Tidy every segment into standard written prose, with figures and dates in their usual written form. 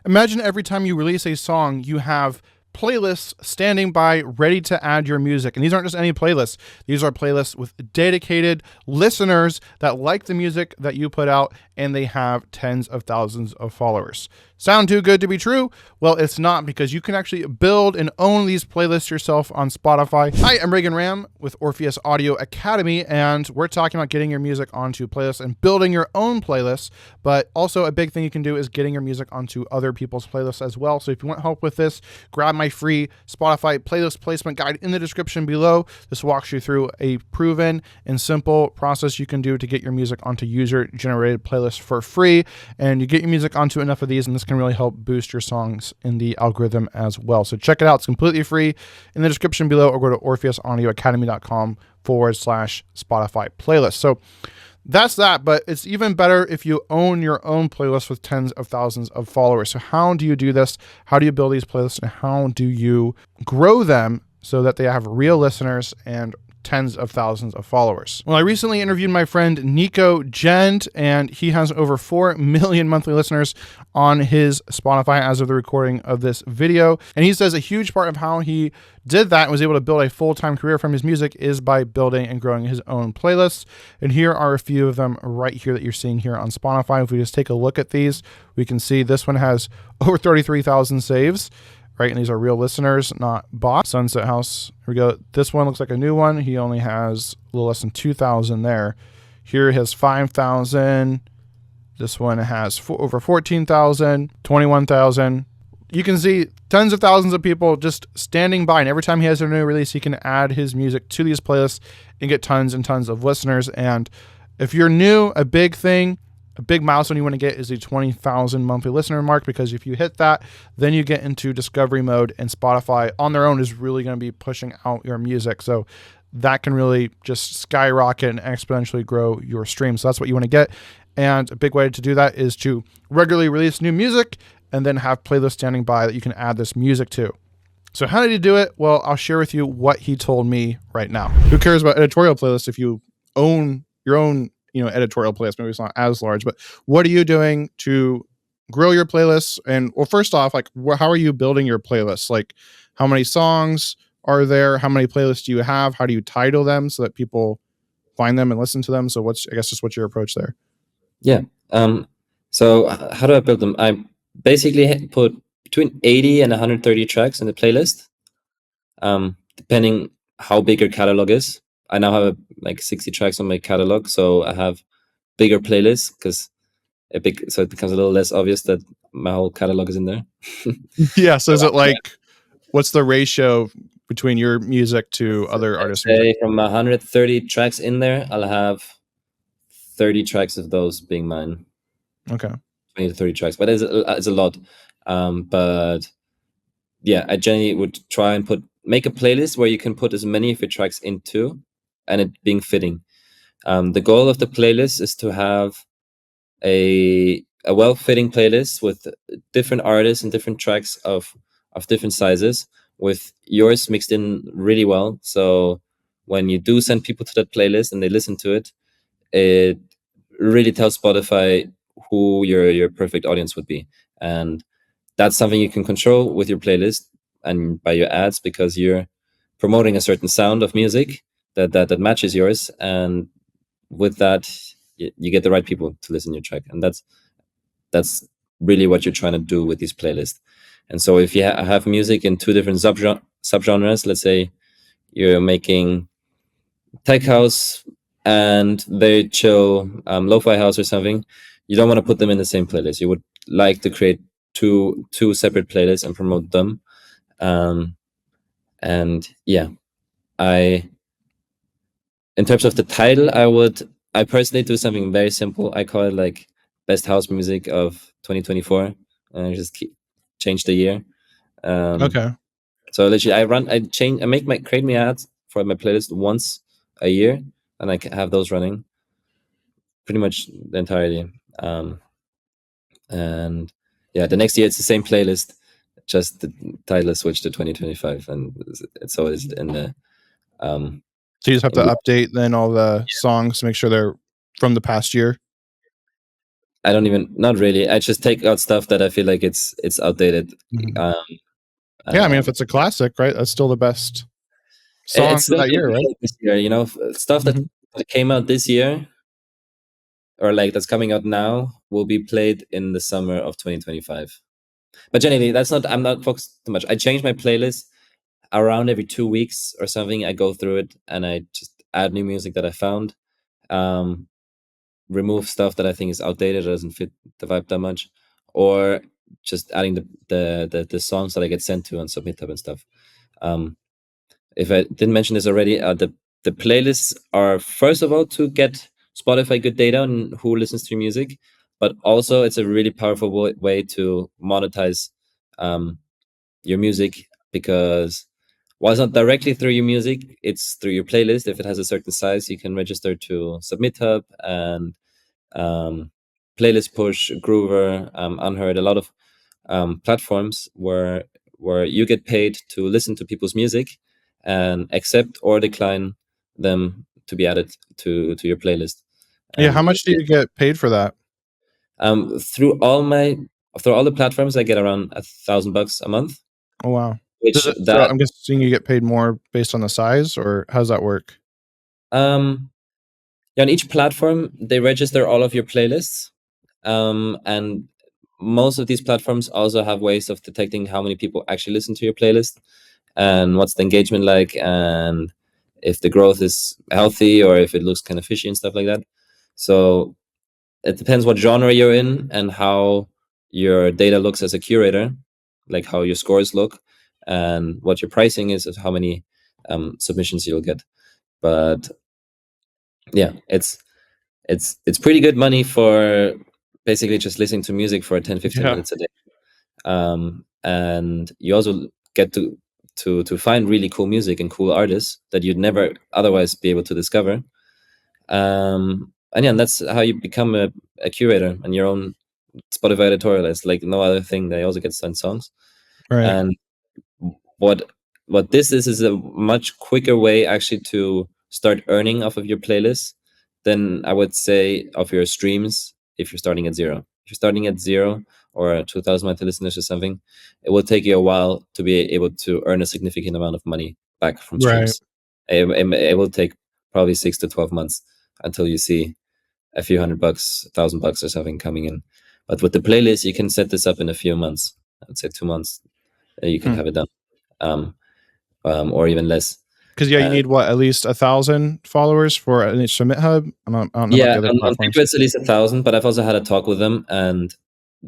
Imagine every time you release a song, you have playlists standing by ready to add your music. And these aren't just any playlists. These are playlists with dedicated listeners that like the music that you put out, and they have tens of thousands of followers. Sound too good to be true? Well, it's not, because you can actually build and own these playlists yourself on Spotify. Hi, I'm Reagan Ram with Orpheus Audio Academy, and we're talking about getting your music onto playlists and building your own playlists. But also a big thing you can do is getting your music onto other people's playlists as well. So if you want help with this, grab my free Spotify playlist placement guide in the description below. This walks you through a proven and simple process you can do to get your music onto user-generated playlists for free. And you get your music onto enough of these, and this can really help boost your songs in the algorithm as well. So check it out. It's completely free in the description below, or go to orpheusaudioacademy.com/Spotify playlist. So that's that, but it's even better if you own your own playlist with tens of thousands of followers. So how do you do this? How do you build these playlists, and how do you grow them so that they have real listeners and tens of thousands of followers? Well, I recently interviewed my friend Nico Gent, and he has over 4 million monthly listeners on his Spotify as of the recording of this video. And he says a huge part of how he did that and was able to build a full-time career from his music is by building and growing his own playlists. And here are a few of them right here that you're seeing here on Spotify. If we just take a look at these, we can see this one has over 33,000 saves. Right, and these are real listeners, not bots. Sunset House, here we go. This one looks like a new one. He only has a little less than 2,000 there. Here he has 5,000. This one has over 14,000, 21,000. You can see tons of thousands of people just standing by, and every time he has a new release, he can add his music to these playlists and get tons and tons of listeners. And if you're new, a big milestone you want to get is the 20,000 monthly listener mark, because if you hit that, then you get into discovery mode, and Spotify on their own is really going to be pushing out your music. So that can really just skyrocket and exponentially grow your stream. So that's what you want to get. And a big way to do that is to regularly release new music and then have playlists standing by that you can add this music to. So how did he do it? Well, I'll share with you what he told me right now. Who cares about editorial playlists if you own your own editorial playlist? Maybe it's not as large, but what are you doing to grow your playlists? And well, first off, like, how are you building your playlists? Like, how many songs are there? How many playlists do you have? How do you title them so that people find them and listen to them? So what's your approach there? Yeah. So how do I build them? I basically put between 80 and 130 tracks in the playlist, depending how big your catalog is. I now have like 60 tracks on my catalog, so I have bigger playlists so it becomes a little less obvious that my whole catalog is in there. Yeah. So is it like, what's the ratio between your music to other artists' music? From 130 tracks in there, I'll have 30 tracks of those being mine. Okay. 20 to 30 tracks, but it's a lot. But yeah, I generally would try and make a playlist where you can put as many of your tracks into, and it being fitting. The goal of the playlist is to have a well-fitting playlist with different artists and different tracks of different sizes, with yours mixed in really well. So when you do send people to that playlist and they listen to it, it really tells Spotify who your perfect audience would be. And that's something you can control with your playlist and by your ads, because you're promoting a certain sound of music that matches yours, and with that you get the right people to listen to your track. And that's really what you're trying to do with these playlists. And so if you have music in two different subgenres, let's say you're making tech house and they chill lo-fi house or something, you don't want to put them in the same playlist. You would like to create two separate playlists and promote them. And yeah, in terms of the title, I personally do something very simple. I call it like best house music of 2024, and I just change the year. Okay. So literally, I create my ads for my playlist once a year, and I have those running pretty much the entirety. And yeah, the next year it's the same playlist, just the title is switched to 2025, and it's always in the. So you just have to update then all the songs to make sure they're from the past year? I don't even, not really. I just take out stuff that I feel like it's outdated. Mhm. Um, Yeah, I mean, if it's a classic, right, that's still the best it's songs of still that year, gonna be right? played this year, you know, stuff that Mhm. came out this year or like that's coming out now will be played in the summer of 2025. But generally, I'm not focused too much. I change my playlist around every 2 weeks or something. I go through it and I just add new music that I found. Um, Remove stuff that I think is outdated or doesn't fit the vibe that much, or just adding the songs that I get sent to on SubmitHub and stuff. Um, if I didn't mention this already, the playlists are first of all to get Spotify good data on who listens to your music, but also it's a really powerful way to monetize um, your music, because while it's not directly through your music, it's through your playlist. If it has a certain size, you can register to SubmitHub and um, Playlist Push, Groover, Unheard, a lot of platforms where you get paid to listen to people's music and accept or decline them to be added to your playlist. Yeah, how And much do you get paid for that? um, through all my through all the platforms, I get around $1,000 a month, Oh, wow. Does which it so that I'm guessing you get paid more based on the size, or how does that work? um, yeah, on each platform they register all of your playlists, and most of these platforms also have ways of detecting how many people actually listen to your playlist and what's the engagement like, and if the growth is healthy or if it looks kind of fishy and stuff like that. So it depends what genre you're in and how your data looks as a curator, like how your scores look and what your pricing is, of how many submissions you'll get. But yeah, it's pretty good money for basically just listening to music for 10-15 Yeah. minutes a day. And you also get to find really cool music and cool artists that you'd never otherwise be able to discover. And yeah, and that's how you become a curator and your own Spotify editorialist, like no other thing. They also get sent songs. Right. And what this is a much quicker way actually to start earning off of your playlist than I would say of your streams if you're starting at zero. If you're starting at zero or 2,000 monthly listeners or something, it will take you a while to be able to earn a significant amount of money back from Right. streams. It will take probably 6 to 12 months until you see a few $100, $1,000 or something coming in. But with the playlist, you can set this up in a few months. I'd say 2 months. You can Hmm. have it done, um, or even less. 'Cause, yeah, you And need what, at least 1,000 followers for an Submit Hub? I don't know about yeah, the other on platforms. paper it's at least 1,000, but I've also had a talk with them, and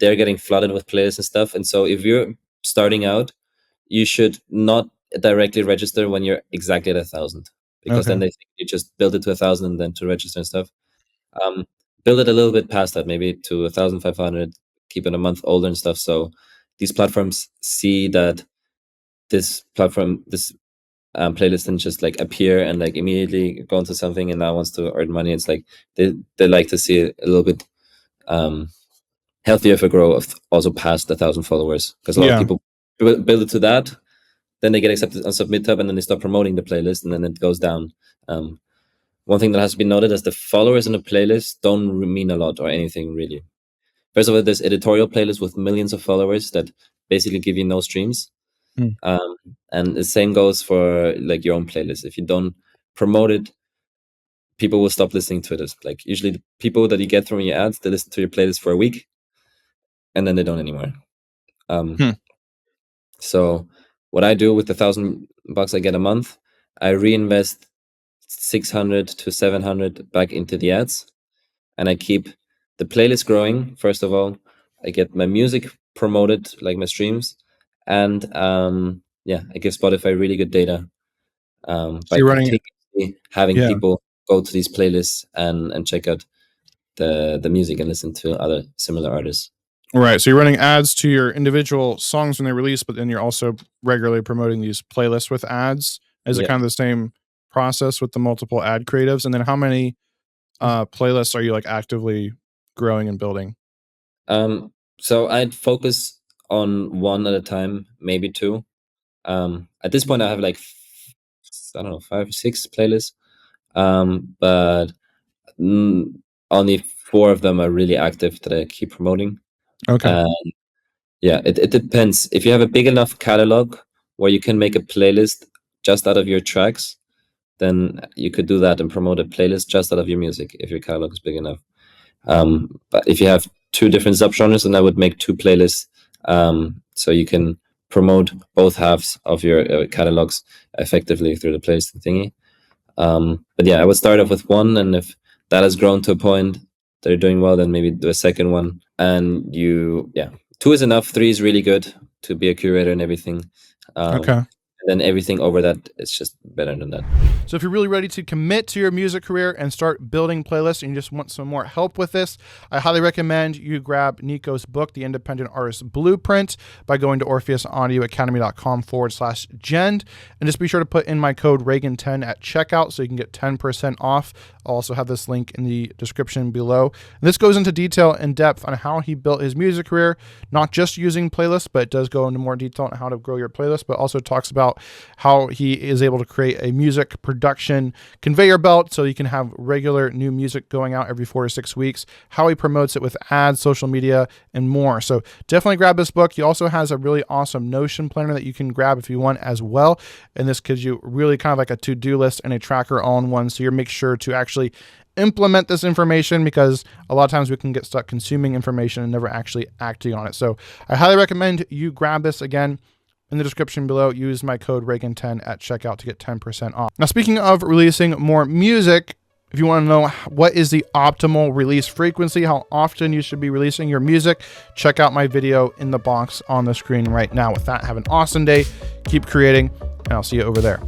they're getting flooded with playlists and stuff. And so if you're starting out, you should not directly register when you're exactly at 1,000, because then Okay. they think you just build it to 1,000 and then to register and stuff. Um, Build it a little bit past that, maybe to 1,500. Keep it a month older and stuff. So these platforms see that this playlist and just like appear and like immediately go into something and now wants to earn money. It's like they like to see a little bit um, healthier for grow of also past 1,000 followers, because a lot of Yeah. people build it to that, then they get accepted on SubmitHub and then they start promoting the playlist and then it goes down. Um, One thing that has been noted is the followers in a playlist don't mean a lot or anything really. First of all, there's editorial playlists with millions of followers that basically give you no streams. Hmm. Um, and the same goes for like your own playlist. If you don't promote it, people will stop listening to it. Like usually the people that you get from your ads, they listen to your playlist for a week and then they don't anymore. Um, Hmm. so what I do with the $1,000 I get a month, I reinvest 600 to 700 back into the ads, and I keep the playlist growing. First of all, I get my music promoted, like my streams, and yeah, I give Spotify really good data So by you're running continuously having Yeah. people go to these playlists and check out the music and listen to other similar artists. Right, so you're running ads to your individual songs when they release, but then you're also regularly promoting these playlists with ads. Is it Yeah. kind of the same process with the multiple ad creatives? And then how many, playlists are you, like, actively growing and building? So I'd focus on one at a time, maybe two. At this point, I have like I don't know, 5 or 6 playlists. But mm, only 4 of them are really active that I keep promoting. Okay. Yeah, it depends. If you have a big enough catalog where you can make a playlist just out of your tracks, then you could do that and promote a playlist just out of your music if your catalog is big enough. But if you have 2 different subgenres, then I would make 2 playlists, so you can promote both halves of your catalogs effectively through the playlist thingy. But yeah, I would start off with 1, and if that has grown to a point they're doing well, then maybe do a second one. And 2 is enough. 3 is really good to be a curator and everything. Okay. And then everything over that is just better than that. So if you're really ready to commit to your music career and start building playlists and you just want some more help with this, I highly recommend you grab Nico's book, The Independent Artist Blueprint, by going to orpheusaudioacademy.com/Jend. And just be sure to put in my code Reagan10 at checkout so you can get 10% off. I'll also have this link in the description below. And this goes into detail and depth on how he built his music career, not just using playlists, but it does go into more detail on how to grow your playlist, but also talks about how he is able to create a music production conveyor belt so you can have regular new music going out every 4 to 6 weeks, how he promotes it with ads, social media, and more. So definitely grab this book. He also has a really awesome Notion planner that you can grab if you want as well. And this gives you really kind of like a to-do list and a tracker all in one. So you make sure to actually implement this information, because a lot of times we can get stuck consuming information and never actually acting on it. So I highly recommend you grab this. Again, in the description below, use my code Reagan10 at checkout to get 10% off. Now, speaking of releasing more music, if you want to know what is the optimal release frequency, how often you should be releasing your music, check out my video in the box on the screen right now. With that, have an awesome day, keep creating, and I'll see you over there.